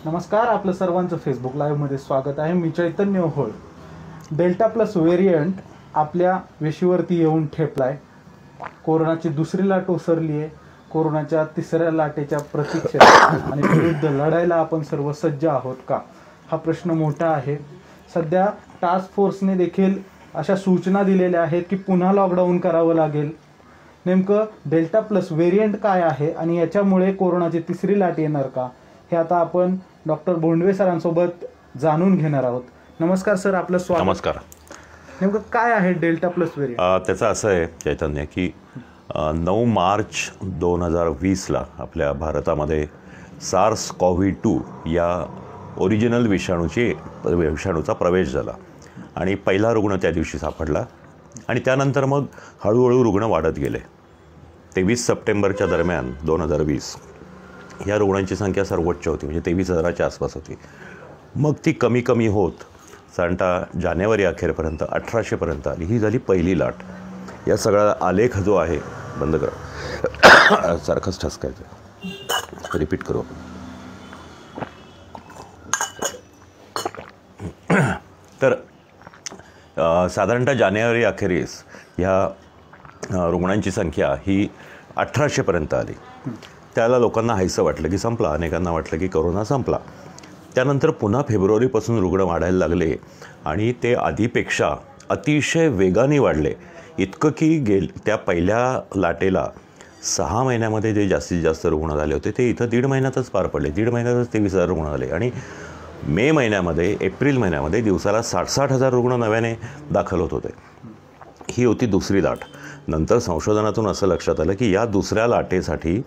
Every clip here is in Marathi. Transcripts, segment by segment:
नमस्कार, आपलं सर्वांचं फेसबुक लाईव्हमध्ये स्वागत आहे. मी चैतन्य होळ. डेल्टा प्लस व्हेरियंट आपल्या वेशीवरती येऊन ठेपलाय. कोरोनाची दुसरी लाट ओसरली आहे. कोरोनाच्या तिसऱ्या लाटेच्या प्रतीक्षेत आणि विरुद्ध लढायला आपण सर्व सज्ज आहोत का, हा प्रश्न मोठा आहे. सध्या टास्क फोर्सने देखील अशा सूचना दिलेल्या आहेत की पुन्हा लॉकडाऊन करावं लागेल. नेमकं डेल्टा प्लस व्हेरियंट काय आहे आणि याच्यामुळे कोरोनाची तिसरी लाट येणार का, हे आता आपण डॉक्टर बोंडवे सरांसोबत जाणून घेणार आहोत. नमस्कार सर, आपलं स्वागत. नमस्कार. नेमकं काय आहे डेल्टा प्लस व्हेरियंट? त्याचं असं आहे चैतन्य की 9 मार्च 2020ला आपल्या भारतामध्ये SARS-CoV-2 या ओरिजिनल विषाणूचा प्रवेश झाला आणि पहिला रुग्ण त्या दिवशी सापडला आणि त्यानंतर मग हळूहळू रुग्ण वाढत गेले. 23 सप्टेंबरच्या दरम्यान 2020 ह्या रुग्णांची संख्या सर्वोच्च होती, म्हणजे 23,000च्या आसपास होती. मग ती कमी कमी होत साधारणतः जानेवारी अखेरपर्यंत 1800पर्यंत आली. ही झाली पहिली लाट. या सगळा आलेख जो आहे, बंद करा, सारखंच ठसकायचं, रिपीट करू. तर साधारणतः जानेवारी अखेरीस ह्या रुग्णांची संख्या ही 1800पर्यंत आली. त्याला लोकांना हायसं वाटलं की संपला, अनेकांना वाटलं की कोरोना संपला. त्यानंतर पुन्हा फेब्रुवारीपासून रुग्ण वाढायला लागले आणि ते आधीपेक्षा अतिशय वेगाने वाढले. इतकं की त्या पहिल्या लाटेला 6 महिन्यामध्ये जे जास्तीत जास्त रुग्ण झाले होते ते इथं 1.5 महिन्यातच पार पडले. 1.5 महिन्यातच 23,000 रुग्ण झाले आणि मे महिन्यामध्ये, एप्रिल महिन्यामध्ये दिवसाला 60,000 रुग्ण नव्याने दाखल होत होते. ही होती दुसरी लाट. नंतर संशोधनातून असं लक्षात आलं की या दुसऱ्या लाटेसाठी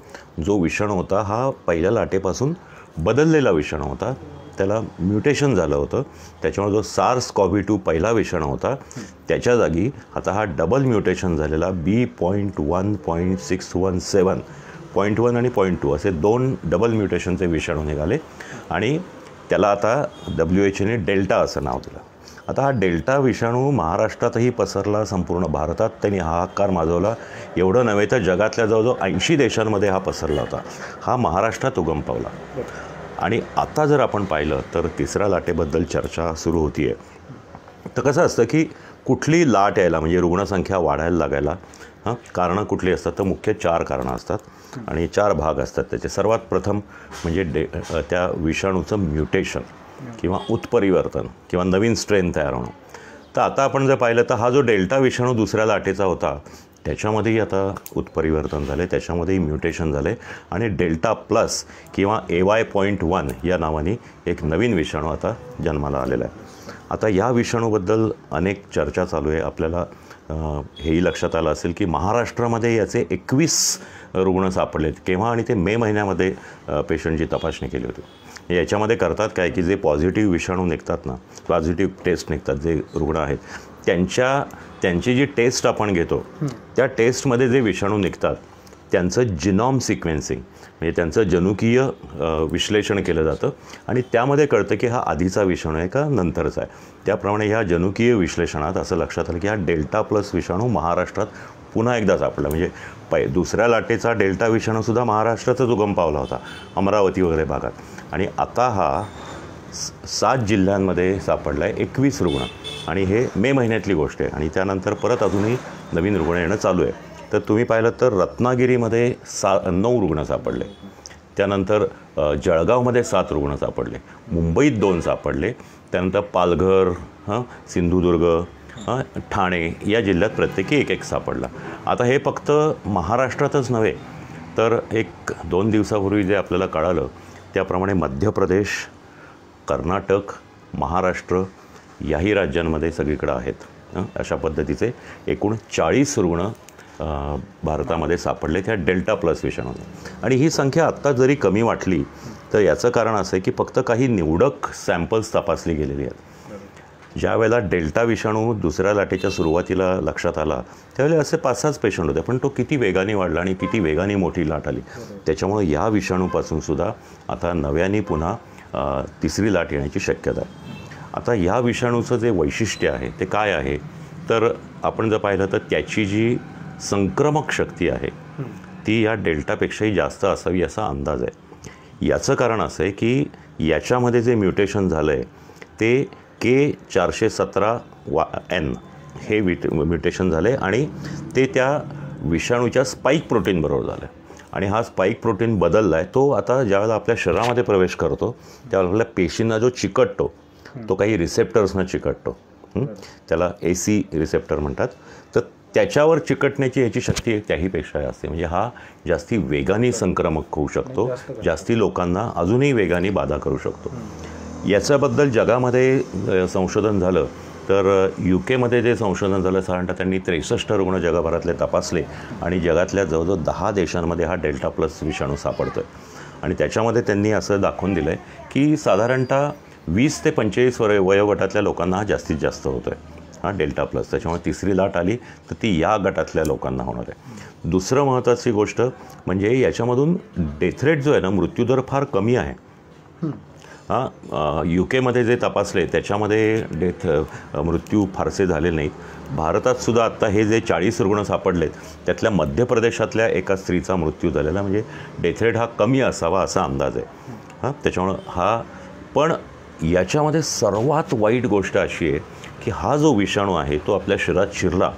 जो विषाणू होता हा पहिल्या लाटेपासून बदललेला विषाणू होता. त्याला म्युटेशन झालं होतं. त्याच्यामुळे जो SARS-CoV-2 पहिला विषाणू होता त्याच्या जागी आता हा डबल म्युटेशन झालेला B.1.617 .1 आणि .2 असे 2 डबल म्युटेशनचे विषाणू निघाले आणि त्याला आता WHOने डेल्टा असं नाव दिलं. आता हा डेल्टा विषाणू महाराष्ट्रातही पसरला, संपूर्ण भारतात त्यांनी हाहाकार माजवला. एवढं नव्हे तर जगातल्या जवळजवळ 80 देशांमध्ये हा पसरला होता. हा महाराष्ट्रात उगम पावला. आणि आता जर आपण पाहिलं तर तिसऱ्या लाटेबद्दल चर्चा सुरू होती आहे. तर कसं असतं की कुठली लाट यायला, म्हणजे रुग्णसंख्या वाढायला लागायला कारणं कुठली असतात, तर मुख्य 4 कारणं असतात आणि 4 भाग असतात त्याचे. सर्वात प्रथम म्हणजे त्या विषाणूचं म्युटेशन किंवा उत्परिवर्तन किंवा नवीन स्ट्रेन तयार होणं. तर आता आपण जर पाहिलं तर हा जो डेल्टा विषाणू दुसऱ्या लाटेचा होता त्याच्यामध्येही आता उत्परिवर्तन झाले, त्याच्यामध्येही म्युटेशन झाले आणि डेल्टा प्लस किंवा AY.1 या नावाने एक नवीन विषाणू आता जन्माला आलेला आहे. आता या विषाणूबद्दल अनेक चर्चा चालू आहे. आपल्याला हेही लक्षात आलं असेल की महाराष्ट्रामध्ये याचे 21 रुग्ण सापडलेत. केव्हा? आणि ते मे महिन्यामध्ये पेशंटची तपासणी केली होती. याच्यामध्ये करतात काय की जे पॉझिटिव्ह विषाणू निघतात ना, पॉझिटिव्ह टेस्ट निघतात, जे रुग्ण आहेत त्यांची जी टेस्ट आपण घेतो त्या टेस्टमध्ये जे विषाणू निघतात त्यांचं जिनॉम सिक्वेन्सिंग, म्हणजे त्यांचं जनुकीय विश्लेषण केलं जातं आणि त्यामध्ये कळतं की हा आधीचा विषाणू आहे का नंतरचा आहे. त्याप्रमाणे ह्या जनुकीय विश्लेषणात असं लक्षात आलं की हा डेल्टा प्लस विषाणू महाराष्ट्रात पुन्हा एकदा सापडला. म्हणजे दुसऱ्या लाटेचा डेल्टा विषाणूसुद्धा महाराष्ट्रातच उगम पावला होता, अमरावती वगैरे भागात. आणि आता हा 7 जिल्ह्यांमध्ये सापडला आहे, 21 रुग्ण. आणि हे मे महिन्यातली गोष्ट आहे आणि त्यानंतर परत अजूनही नवीन रुग्ण येणं चालू आहे. तर तुम्ही पाहिलं तर रत्नागिरीमध्ये 9 रुग्ण सापडले, त्यानंतर जळगावमध्ये 7 रुग्ण सापडले, मुंबईत 2 सापडले, त्यानंतर पालघर, सिंधुदुर्ग, ठाणे या जिल्ह्यात प्रत्येकी 1 सापडला. आता हे फक्त महाराष्ट्रातच नव्हे तर 1-2 दिवसापूर्वी जे आपल्याला कळालं त्याप्रमाणे मध्य प्रदेश, कर्नाटक, महाराष्ट्र याही राज्यांमध्ये सगळीकडे आहेत. अशा पद्धतीचे एकूण 40 रुग्ण भारतामध्ये सापडले त्या डेल्टा प्लस विषाणूने. आणि ही संख्या आत्ता जरी कमी वाटली तर याचं कारण असं आहे की फक्त काही निवडक सॅम्पल्स तपासली गेलेली आहेत. ज्या वेळेला डेल्टा विषाणू दुसऱ्या लाटेच्या सुरुवातीला लक्षात आला त्यावेळेला असे 5-6 पेशंट होते, पण तो किती वेगाने वाढला आणि किती वेगाने मोठी लाट आली. त्याच्यामुळे या विषाणूपासूनसुद्धा आता नव्याने पुन्हा तिसरी लाट येण्याची शक्यता आहे. आता या विषाणूचं जे वैशिष्ट्य आहे ते काय आहे, तर आपण जर पाहिलं तर त्याची जी संक्रमक शक्ती आहे ती या डेल्टापेक्षाही जास्त असावी असा अंदाज आहे. याचं कारण असं आहे की याच्यामध्ये जे म्युटेशन झालं आहे ते K417N हे म्युटेशन झालं आहे आणि ते त्या विषाणूच्या स्पाईक प्रोटीनबरोबर झालं आहे. आणि हा स्पाईक प्रोटीन बदलला आहे, तो आता ज्यावेळेला आपल्या शरीरामध्ये प्रवेश करतो त्यावेळेला आपल्या पेशींना जो चिकटतो तो काही रिसेप्टर्सना चिकटतो. त्याला AC रिसेप्टर म्हणतात. तर त्याच्यावर चिकटण्याची याची शक्ती त्याहीपेक्षा असते. म्हणजे हा जास्ती वेगाने संक्रमक होऊ शकतो, जास्ती लोकांना अजूनही वेगाने बाधा करू शकतो. याच्याबद्दल जगामध्ये संशोधन झालं तर UK जे संशोधन झालं साधारणतः त्यांनी 63 रुग्ण जगभरातले तपासले आणि जगातल्या जवळजवळ 10 देशांमध्ये हा डेल्टा प्लस विषाणू सापडतो आहे. आणि त्याच्यामध्ये त्यांनी असं दाखवून दिलं आहे की साधारणतः 20 ते 45 वयोगटातल्या लोकांना हा जास्तीत जास्त होतो आहे हा डेल्टा प्लस. त्याच्यामुळे तिसरी लाट आली तर ती या गटातल्या लोकांना होणार आहे. दुसरं महत्त्वाची गोष्ट म्हणजे याच्यामधून डेथ रेट जो आहे ना, मृत्यूदर फार कमी आहे. UK जे तपासले त्याच्यामध्ये मृत्यू फारसे झाले नाहीत. भारतातसुद्धा आत्ता हे जे 40 रुग्ण सापडलेत त्यातल्या मध्य प्रदेशातल्या एका स्त्रीचा मृत्यू झालेला, म्हणजे डेथ रेट हा कमी असावा असा अंदाज आहे. त्याच्यामुळं पण याच्यामध्ये सर्वात वाईट गोष्ट अशी आहे की हा जो विषाणू आहे तो आपल्या शरीरात शिरला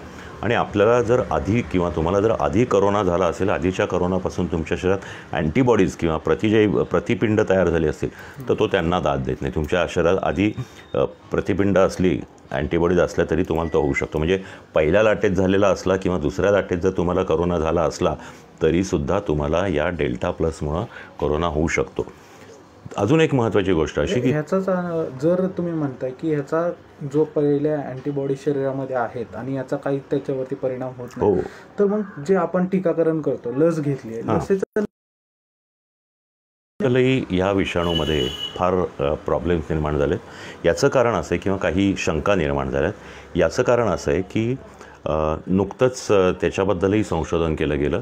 आणि आपल्याला जर आधी किंवा तुम्हाला जर आधी करोना झाला असेल, आधीच्या करोनापासून तुमच्या शरीरात अँटीबॉडीज किंवा प्रतिपिंड तयार झाली असतील तर तो त्यांना दाद देत नाही. तुमच्या शरीरात आधी प्रतिपिंड असली, अँटीबॉडीज असल्या तरी तुम्हाला तो होऊ शकतो. म्हणजे पहिल्या लाटेत झालेला असला किंवा दुसऱ्या लाटेत जर तुम्हाला करोना झाला असला तरीसुद्धा तुम्हाला या डेल्टा प्लसमुळं करोना होऊ शकतो. अजून एक महत्त्वाची गोष्ट अशी की ह्याचाच जर तुम्ही म्हणताय की ह्याचा जो पहिल्या अँटीबॉडी शरीरामध्ये आहेत आणि याचा काही त्याच्यावरती परिणाम होत नाही, तर मग जे आपण टीकाकरण करतो, लस घेतली आहे, लसीचं या विषाणूमध्ये फार प्रॉब्लेम्स निर्माण झाले. याचं कारण असं आहे किंवा काही शंका निर्माण झाल्यात. याचं कारण असं आहे की नुकतंच त्याच्याबद्दलही संशोधन केलं गेलं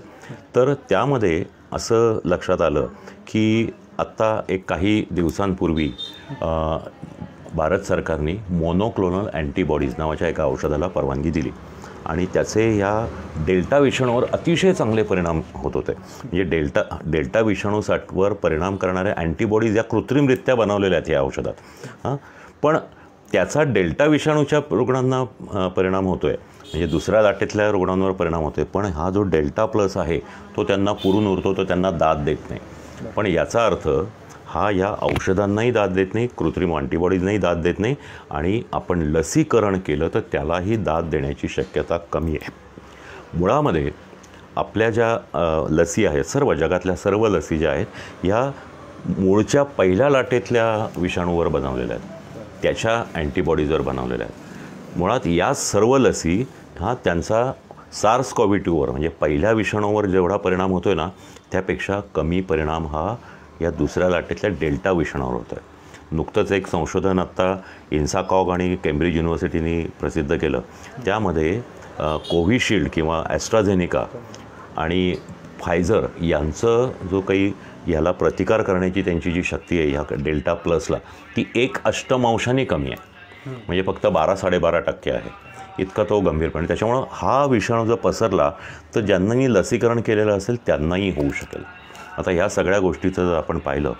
तर त्यामध्ये असं लक्षात आलं की आत्ता काही दिवसांपूर्वी भारत सरकारने मोनोक्लोनल अँटीबॉडीज नावाच्या एका औषधाला परवानगी दिली आणि त्याचे या डेल्टा विषाणूवर अतिशय चांगले परिणाम होत होते. म्हणजे डेल्टा विषाणूवर परिणाम करणाऱ्या अँटीबॉडीज या कृत्रिमरित्या बनवलेल्या आहेत या औषधात. पण त्याचा डेल्टा विषाणूच्या रुग्णांना परिणाम होतो आहे, म्हणजे दुसऱ्या लाटेतल्या रुग्णांवर परिणाम होतो आहे. पण हा जो डेल्टा प्लस आहे तो त्यांना पुरून उरतो, तो त्यांना दाद देत नाही. पण याचा अर्थ हा या औषधांनाही दाद देत नाही, कृत्रिम अँटीबॉडीजनाही दाद देत नाही आणि आपण लसीकरण केलं तर त्यालाही दाद देण्याची शक्यता कमी आहे. मुळामध्ये आपल्या ज्या लसी आहेत, सर्व जगातल्या सर्व लसी ज्या आहेत या मूळच्या पहिल्या लाटेतल्या विषाणूवर बनवलेल्या आहेत, त्याच्या अँटीबॉडीजवर बनवलेल्या आहेत. मुळात या सर्व लसी हा त्यांचा SARS-CoV-2वर म्हणजे पहिल्या विषाणूवर जेवढा परिणाम होतो आहे ना त्यापेक्षा कमी परिणाम हा या दुसऱ्या लाटेतल्या डेल्टा विषाणूवर होतो आहे. नुकतंच एक संशोधन आत्ता इन्साकॉग आणि केम्ब्रिज युनिव्हर्सिटीने प्रसिद्ध केलं. त्यामध्ये कोविशिल्ड किंवा ॲस्ट्राझेनिका आणि फायझर यांचं जो काही याला प्रतिकार करण्याची त्यांची जी शक्ती आहे ह्या डेल्टा प्लसला ती 1/8 कमी आहे. म्हणजे फक्त 12-12.5% आहे, इतका तो गंभीरपणे. त्याच्यामुळं हा विषाणू जर पसरला तर ज्यांनाही लसीकरण केलेलं असेल त्यांनाही होऊ शकेल. आता ह्या सगळ्या गोष्टीचं जर आपण पाहिलं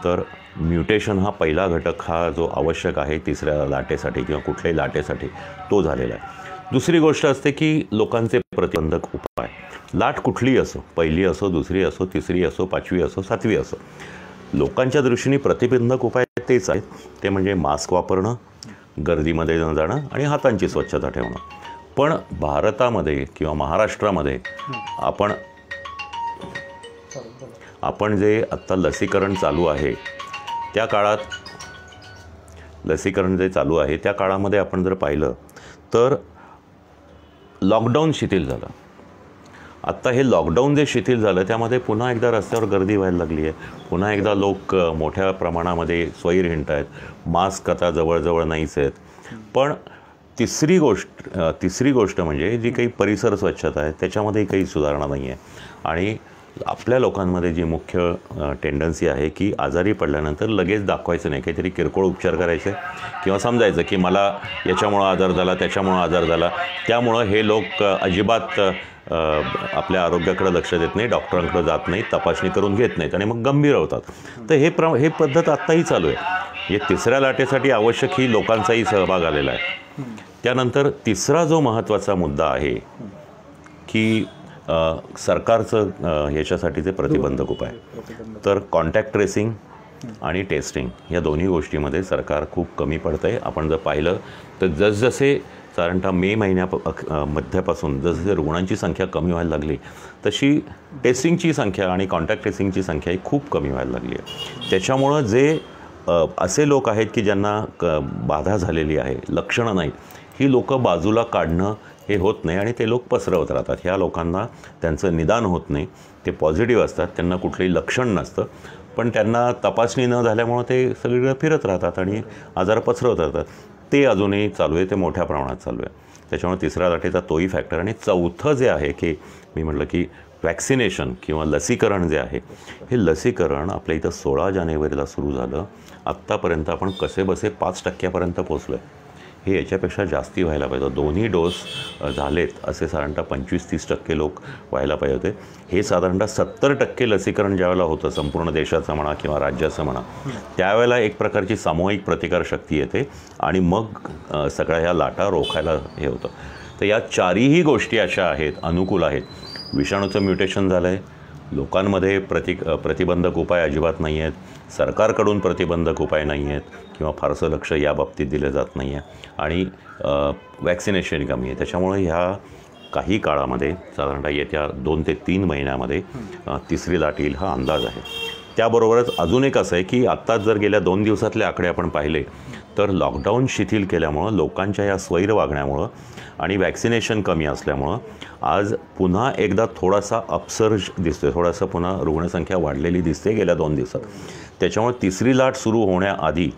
तर म्युटेशन हा पहिला घटक हा जो आवश्यक आहे तिसऱ्या लाटेसाठी किंवा कुठल्याही लाटेसाठी तो झालेला आहे. दुसरी गोष्ट असते की लोकांचे प्रतिबंधक उपाय, लाट कुठलीही असो, पहिली असो, दुसरी असो, तिसरी असो, 5वी असो, 7वी असो, लोकांच्या दृष्टीने प्रतिबंधक उपाय तेच आहेत. ते म्हणजे मास्क वापरणं, गर्दीमध्ये न जाणं आणि हातांची स्वच्छता ठेवणं. पण भारतामध्ये किंवा महाराष्ट्रामध्ये आपण जे आत्ता लसीकरण चालू आहे त्या काळात त्या काळामध्ये आपण जर पाहिलं तर लॉकडाऊन शिथिल झालं. आत्ता हे लॉकडाऊन जे शिथिल झालं त्यामध्ये पुन्हा एकदा रस्त्यावर गर्दी व्हायला लागली आहे, पुन्हा एकदा लोक मोठ्या प्रमाणामध्ये स्वैर हिंडत आहेत, मास्क आता जवळजवळ नाहीच आहेत. पण तिसरी गोष्ट म्हणजे जी काही परिसर स्वच्छता आहे त्याच्यामध्येही काही सुधारणा नाही आहे. आणि आपल्या लोकांमध्ये जी मुख्य टेंडन्सी आहे की आजारी पडल्यानंतर लगेच दाखवायचं नाही, काहीतरी किरकोळ उपचार करायचे किंवा समजायचं की मला याच्यामुळं आजार झाला, त्याच्यामुळं आजार झाला, त्यामुळं हे लोक अजिबात आपल्या आरोग्याकडे लक्ष देत नाही, डॉक्टरांकडे जात नाहीत, तपासणी करून घेत नाहीत आणि मग गंभीर होतात. तर हे पद्धत आत्ताही चालू आहे. हे तिसऱ्या लाटेसाठी आवश्यक ही लोकांचाही सहभाग आलेला आहे. त्यानंतर तिसरा जो महत्त्वाचा मुद्दा आहे की सरकारचं याच्यासाठीचे प्रतिबंधक उपाय, तर कॉन्टॅक्ट ट्रेसिंग आणि टेस्टिंग या दोन्ही गोष्टीमध्ये सरकार खूप कमी पडतं आहे. आपण जर पाहिलं तर जसजसे साधारणतः मे मध्यापासून जसजसे रुग्णांची संख्या कमी व्हायला लागली तशी टेस्टिंगची संख्या आणि कॉन्टॅक्ट ट्रेसिंगची संख्या ही खूप कमी व्हायला लागली आहे. त्याच्यामुळं जे असे लोक आहेत की ज्यांना बाधा झालेली आहे, लक्षणं नाहीत, ही लोकं बाजूला काढणं हे होत नाही आणि ते लोक पसरवत राहतात. ह्या लोकांना त्यांचं निदान होत नाही, ते पॉझिटिव्ह असतात, त्यांना कुठलंही लक्षण नसतं, पण त्यांना तपासणी न झाल्यामुळं ते सगळीकडे फिरत राहतात आणि आजार पसरवत राहतात. ते अजूनही चालू आहे, ते मोठ्या प्रमाणात चालू आहे. त्याच्यामुळे तिसऱ्या लाटेचा तोही फॅक्टर. आणि चौथं जे आहे की मी म्हटलं की वॅक्सिनेशन किंवा लसीकरण जे आहे, हे लसीकरण आपल्या इथं 16 जानेवारीला सुरू झालं. आत्तापर्यंत आपण कसेबसे 5% पोचलो आहे. हे याच्यापेक्षा जास्ती व्हायला पाहिजे. दोन्ही डोस झालेत असे साधारणतः 25-30% लोक व्हायला पाहिजे होते. हे साधारणतः 70% लसीकरण ज्यावेळेला होतं संपूर्ण देशाचं म्हणा किंवा राज्याचं म्हणा, त्यावेळेला एक प्रकारची सामूहिक प्रतिकारशक्ती येते आणि मग सगळ्या ह्या लाटा रोखायला हे होतं. तर या चारही गोष्टी अशा आहेत, अनुकूल आहेत. विषाणूचं म्युटेशन झालं आहे, लोकांमध्ये प्रतिबंधक उपाय अजिबात नाही आहेत, सरकारकडून प्रतिबंधक उपाय नाही आहेत किंवा फारसं लक्ष या बाबतीत दिलं जात नाही आहे, आणि वॅक्सिनेशन कमी आहे. त्याच्यामुळे ह्या काही काळामध्ये साधारणतः येत्या 2 ते 3 महिन्यामध्ये तिसरी लाट येईल हा अंदाज आहे. त्याबरोबरच अजून एक असं आहे की आत्ताच जर गेल्या 2 दिवसातले आकडे आपण पाहिले तर लॉकडाऊन शिथिल केल्यामुळं, लोकांच्या या स्वैर वागण्यामुळं आणि वॅक्सिनेशन कमी असल्यामुळं आज पुन्हा एकदा थोडासा अपसर्ज दिसतोय, थोडासा पुन्हा रुग्णसंख्या वाढलेली दिसते गेल्या 2 दिवसात. त्याच्यामुळे तिसरी लाट सुरू होण्याआधी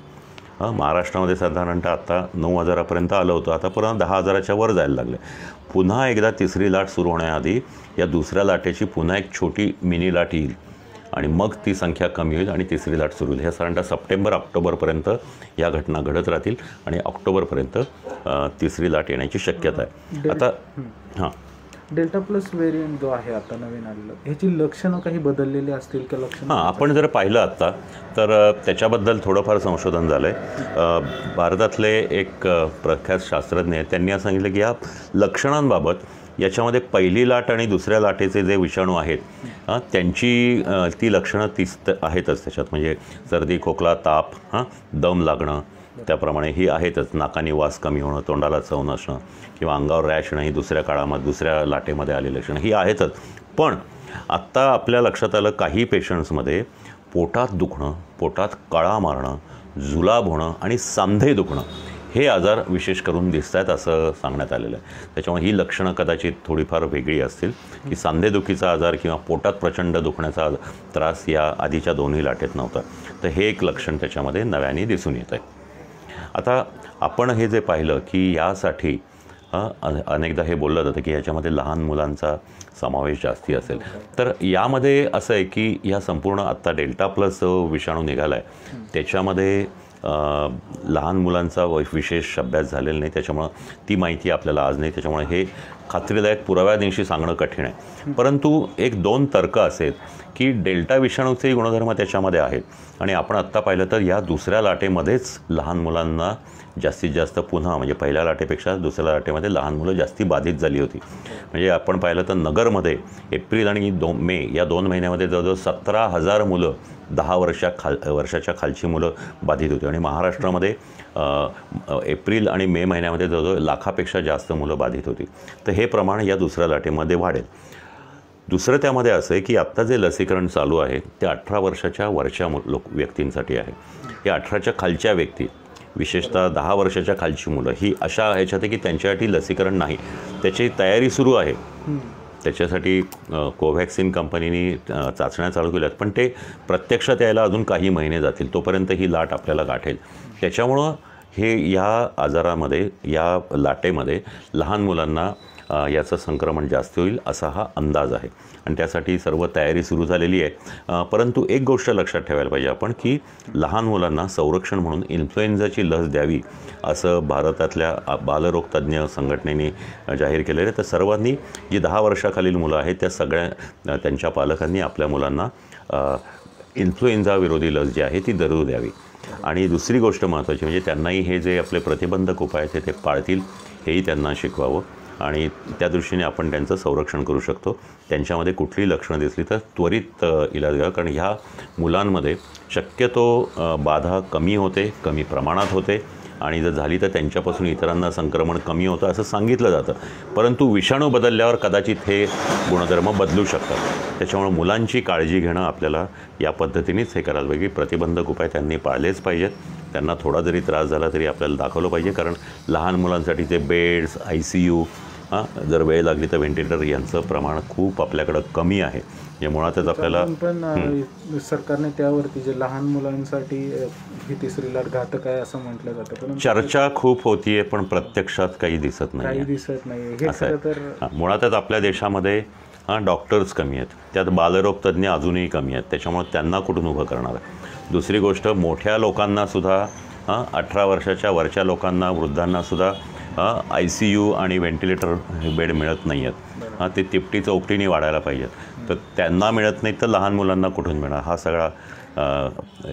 महाराष्ट्रामध्ये साधारणतः आत्ता 9,000पर्यंत आलं होतं, आता पुन्हा 10,000च्या वर जायला लागले. पुन्हा एकदा तिसरी लाट सुरू होण्याआधी या दुसऱ्या लाटेची पुन्हा एक छोटी मिनी लाट येईल आणि मग ती संख्या कमी होईल आणि तिसरी लाट सुरू होईल. ह्या साधारणतः सप्टेंबर-ऑक्टोबरपर्यंत या घटना घडत राहतील आणि ऑक्टोबरपर्यंत तिसरी लाट येण्याची शक्यता आहे. आता डेल्टा प्लस व्हेरियंट जो आहे आता नवीन आलेलं, ह्याची लक्षणं काही बदललेली असतील का? लक्षणं आपण जर पाहिलं आत्ता तर त्याच्याबद्दल थोडंफार संशोधन झालं आहे. भारतातले एक प्रख्यात शास्त्रज्ञ आहेत, त्यांनी असं सांगितलं की या लक्षणांबाबत याच्यामध्ये पहिली लाट आणि दुसऱ्या लाटेचे जे विषाणू आहेत त्यांची ती लक्षणं आहेतच त्याच्यात. म्हणजे सर्दी, खोकला, ताप, दम लागणं, त्याप्रमाणे ही आहेतच. नाकानी वास कमी होणं, तोंडाला चव नसणं किंवा अंगावर रॅश येणं, ही दुसऱ्या लाटेमध्ये आलेली लक्षणं ही आहेतच. पण आत्ता आपल्या लक्षात आलं काही पेशंट्समध्ये पोटात दुखणं, पोटात कळा मारणं, जुलाब होणं आणि सांधे दुखणं हे आजार विशेष करून दिसत आहेत असं सांगण्यात आलेलं आहे. त्याच्यामुळे ही लक्षणं कदाचित थोडीफार वेगळी असतील की सांधेदुखीचा आजार किंवा पोटात प्रचंड दुखण्याचा त्रास या आधीच्या दोन्ही लाटेत नव्हता. तर हे एक लक्षण त्याच्यामध्ये नव्याने दिसून येत आहे. आता आपण हे जे पाहिलं की यासाठी अनेकदा हे बोललं जातं की याच्यामध्ये लहान मुलांचा समावेश जास्ती असेल. तर यामध्ये असं आहे की या संपूर्ण आत्ता डेल्टा प्लस विषाणू निघाला आहे त्याच्यामध्ये लहान मुलांचा विशेष अभ्यास झालेला नाही, त्याच्यामुळं ती माहिती आपल्याला आज नाही. त्याच्यामुळे हे खात्रीदायक पुराव्यानिशी सांगणं कठीण आहे. परंतु 1-2 तर्क असेल की डेल्टा विषाणूचेही गुणधर्म त्याच्यामध्ये आहेत आणि आपण आत्ता पाहिलं तर या दुसऱ्या लाटेमध्येच लहान मुलांना जास्तीत जास्त पुन्हा म्हणजे पहिल्या लाटेपेक्षा दुसऱ्या लाटेमध्ये लहान मुलं जास्ती बाधित झाली होती. म्हणजे आपण पाहिलं तर नगरमध्ये एप्रिल आणि मे या 2 महिन्यामध्ये जवळजवळ 17,000 मुलं 10 वर्षाच्या खालची मुलं बाधित होती आणि महाराष्ट्रामध्ये एप्रिल आणि मे महिन्यामध्ये जवळजवळ लाखापेक्षा जास्त मुलं बाधित होती. तर हे प्रमाण या दुसऱ्या लाटेमध्ये वाढेल. दुसरं त्यामध्ये असं आहे की आत्ता जे लसीकरण चालू आहे ते 18 वर्षाच्या वरच्या व्यक्तींसाठी आहे. या 18च्या खालच्या व्यक्ती, विशेषतः 10 वर्षाच्या खालची मुलं ही अशा ह्याच्यात आहे की त्यांच्यासाठी लसीकरण नाही, त्याची तयारी सुरू आहे. त्याच्यासाठी कोव्हॅक्सिन कंपनीने चाचण्या चालू केल्यात, पण ते प्रत्यक्षात यायला अजून काही महिने जातील. तोपर्यंत ही लाट आपल्याला गाठेल. त्याच्यामुळं हे या आजारामध्ये, या लाटेमध्ये लहान मुलांना याचं संक्रमण जास्त होईल असा हा अंदाज आहे आणि त्यासाठी सर्व तयारी सुरू झालेली आहे. परंतु एक गोष्ट लक्षात ठेवायला पाहिजे आपण की लहान मुलांना संरक्षण म्हणून इन्फ्लुएन्झाची लस द्यावी असं भारतातल्या बालरोग तज्ज्ञ संघटनेने जाहीर केलेलं आहे. तर सर्वांनी जी 10 वर्षाखालील मुलं आहेत त्या सगळ्या त्यांच्या पालकांनी आपल्या मुलांना इन्फ्लुएन्झा विरोधी लस जी आहे ती जरूर द्यावी. आणि दुसरी गोष्ट महत्त्वाची म्हणजे त्यांनाही हे जे आपले प्रतिबंधक उपाय आहेत ते पाळतील हेही त्यांना शिकवावं आणि त्या दृष्टीने आपण त्यांचं संरक्षण करू शकतो. त्यांच्यामध्ये कुठलीही लक्षणं दिसली तर त्वरित इलाज घ्यावा, कारण ह्या मुलांमध्ये शक्यतो बाधा कमी होते, कमी प्रमाणात होते आणि जर झाली तर त्यांच्यापासून इतरांना संक्रमण कमी होतं असं सांगितलं जातं. परंतु विषाणू बदलल्यावर कदाचित हे गुणधर्म बदलू शकतात. त्याच्यामुळे मुलांची काळजी घेणं आपल्याला या पद्धतीनेच हे करायला पाहिजे. प्रतिबंधक उपाय त्यांनी पाळलेच पाहिजेत. त्यांना थोडा जरी त्रास झाला तरी आपल्याला दाखवलं पाहिजे, कारण लहान मुलांसाठीचे बेड्स, ICU जर वेळ लागली तर व्हेंटिलेटर यांचं प्रमाण खूप आपल्याकडं कमी आहे. या मुळातच आपल्याला पण सरकारने त्यावरती जे लहान मुलांसाठी ही तिसरी लाट घातक आहे असं म्हटलं जातं, पण चर्चा खूप होतीये पण प्रत्यक्षात काही दिसत नाही. हे खरं तर मुळातच आपल्या देशामध्ये डॉक्टर्स कमी आहेत, त्यात बालरोग तज्ज्ञ अजूनही कमी आहेत. त्याच्यामुळे त्यांना कुठून उभं करणार आहे. दुसरी गोष्ट मोठ्या लोकांनासुद्धा 18 वर्षाच्या वरच्या लोकांना, वृद्धांनासुद्धा ICU आणि व्हेंटिलेटर बेड मिळत नाही आहेत. ते तिपटी चौपटीने वाढायला पाहिजेत. तर त्यांना मिळत नाही तर लहान मुलांना कुठून मिळणार. हा सगळा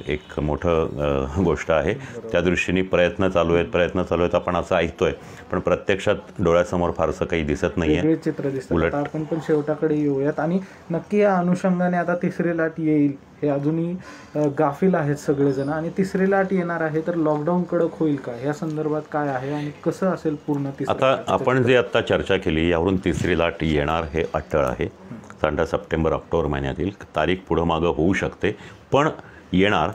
एक मोठं गोष्ट आहे. त्या दृष्टीने प्रयत्न चालू आहेत. आपण असं ऐकतोय पण प्रत्यक्षात डोळ्यासमोर फारसं काही दिसत नाही आहे. चित्र दिसतं. आपण पण शेवटाकडे येऊयात आणि नक्की या अनुषंगाने आता तिसरी लाट येईल हे अजूनही गाफील आहेत सगळेजण, आणि तिसरी लाट येणार आहे तर लॉकडाऊन कडक होईल का, या संदर्भात काय आहे आणि कसं असेल पूर्ण आता आपण जे आत्ता चर्चा केली यावरून तिसरी लाट येणार हे अटळ आहे. साधारण सप्टेंबर-ऑक्टोबर महिन्यातील तारीख पुढं मागं होऊ शकते पण येणार.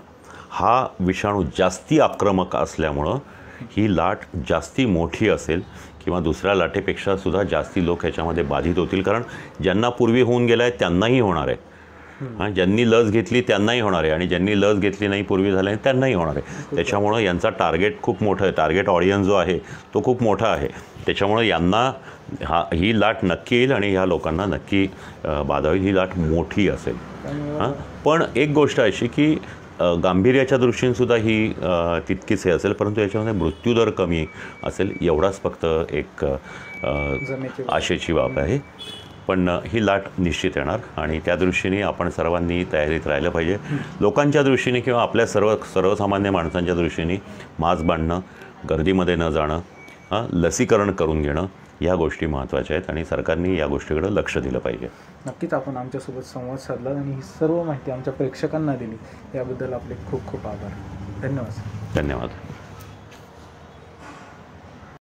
हा विषाणू जास्ती आक्रमक असल्यामुळं ही लाट जास्ती मोठी असेल किंवा दुसऱ्या लाटेपेक्षा सुद्धा जास्ती लोक ह्याच्यामध्ये बाधित होतील, कारण ज्यांना पूर्वी होऊन गेलं आहे त्यांनाही होणार आहे. ज्यांनी लस घेतली त्यांनाही होणार आहे आणि ज्यांनी लस घेतली नाही पूर्वी झालं त्यांनाही होणार आहे. त्याच्यामुळं यांचा टार्गेट खूप मोठं आहे. टार्गेट ऑडियन्स जो आहे तो खूप मोठा आहे. त्याच्यामुळं यांना ही लाट नक्की येईल आणि ह्या लोकांना नक्की बाधा होईल. ही लाट मोठी असेल. पण एक गोष्ट अशी की गांभीर्याच्या दृष्टीनेसुद्धा ही तितकीच हे असेल, परंतु याच्यामध्ये मृत्यूदर कमी असेल एवढाच फक्त एक आशेची बाब आहे. पण ही लाट निश्चित येणार आणि त्या दृष्टीने आपण सर्वांनी तयारीत राहिलं पाहिजे. लोकांच्या दृष्टीने किंवा आपल्या सर्वसामान्य माणसांच्या दृष्टीने मास्क बांधणं, गर्दीमध्ये न जाणं, लसीकरण करून घेणं ह्या गोष्टी महत्त्वाच्या आहेत आणि सरकारने या गोष्टीकडे लक्ष दिलं पाहिजे. नक्कीच आपण आमच्यासोबत संवाद साधला आणि ही सर्व माहिती आमच्या प्रेक्षकांना दिली याबद्दल आपले खूप खूप आभार. धन्यवाद. धन्यवाद.